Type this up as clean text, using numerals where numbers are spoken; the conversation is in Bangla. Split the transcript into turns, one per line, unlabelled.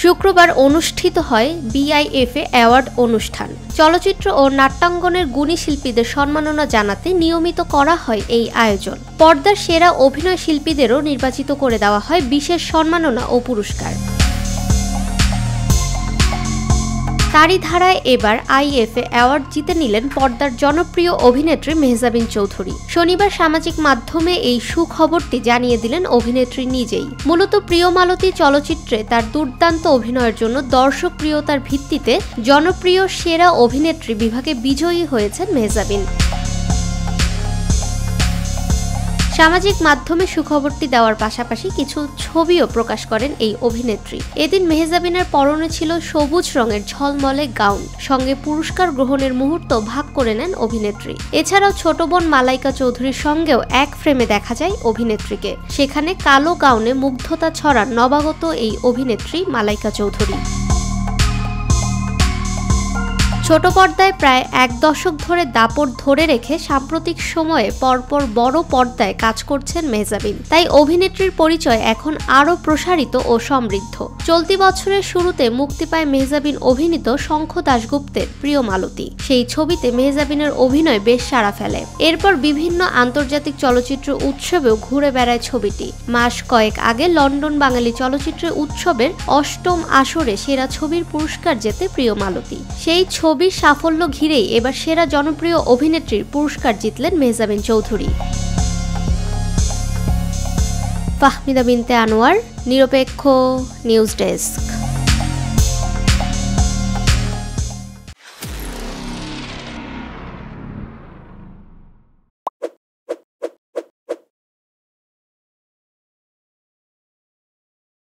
শুক্রবার অনুষ্ঠিত হয় বিআইএফএ অ্যাওয়ার্ড অনুষ্ঠান। চলচ্চিত্র ও নাট্যাঙ্গনের গুণী শিল্পীদের সম্মাননা জানাতে নিয়মিত করা হয় এই আয়োজন। পর্দার সেরা অভিনয় শিল্পীদেরও নির্বাচিত করে দেওয়া হয় বিশেষ সম্মাননা ও পুরস্কার। তারই ধারায় এবার আইএফএ অ্যাওয়ার্ড জিতে নিলেন পর্দার জনপ্রিয় অভিনেত্রী মেহজাবিন চৌধুরী। শনিবার সামাজিক মাধ্যমে এই সুখবরটি জানিয়ে দিলেন অভিনেত্রী নিজেই। মূলত প্রিয়মালতী চলচ্চিত্রে তার দুর্দান্ত অভিনয়ের জন্য দর্শকপ্রিয়তার ভিত্তিতে জনপ্রিয় সেরা অভিনেত্রী বিভাগে বিজয়ী হয়েছেন মেহজাবিন। সামাজিক মাধ্যমে সুখবরটি দেওয়ার পাশাপাশি কিছু ছবিও প্রকাশ করেন এই অভিনেত্রী। এদিন মেহজাবিনের পরনে ছিল সবুজ রঙের ঝলমলে গাউন, সঙ্গে পুরস্কার গ্রহণের মুহূর্ত ভাগ করে নেন অভিনেত্রী। এছাড়াও ছোট বোন মালাইকা চৌধুরীর সঙ্গেও এক ফ্রেমে দেখা যায় অভিনেত্রীকে। সেখানে কালো গাউনে মুগ্ধতা ছড়ান নবাগত এই অভিনেত্রী মালাইকা চৌধুরী। ছোট পর্দায় প্রায় এক দশক ধরে দাপট ধরে রেখে সাম্প্রতিক সময়ে পরপর বড় পর্দায় কাজ করছেন মেহজাবিন। তাই অভিনেত্রীর পরিচয় এখন আরও প্রসারিত ও সমৃদ্ধ। চলতি বছরের শুরুতে মুক্তি পায় মেহজাবিন অভিনীত শঙ্খ দাশগুপ্তের প্রিয়মালতী। সেই ছবিতে মেহজাবিনের অভিনয় বেশ সাড়া ফেলে। এরপর বিভিন্ন আন্তর্জাতিক চলচ্চিত্র উৎসবেও ঘুরে বেড়ায় ছবিটি। মাস কয়েক আগে লন্ডন বাঙালি চলচ্চিত্র উৎসবের ৮ম আসরে সেরা ছবির পুরস্কার জেতে প্রিয়মালতী। সেই ছবির সাফল্য ঘিরেই এবার সেরা জনপ্রিয় অভিনেত্রীর পুরস্কার জিতলেন মেহজাবিন চৌধুরী। ফাহমিদা বিনতে আনোয়ার, নিরপেক্ষ নিউজ ডেস্ক।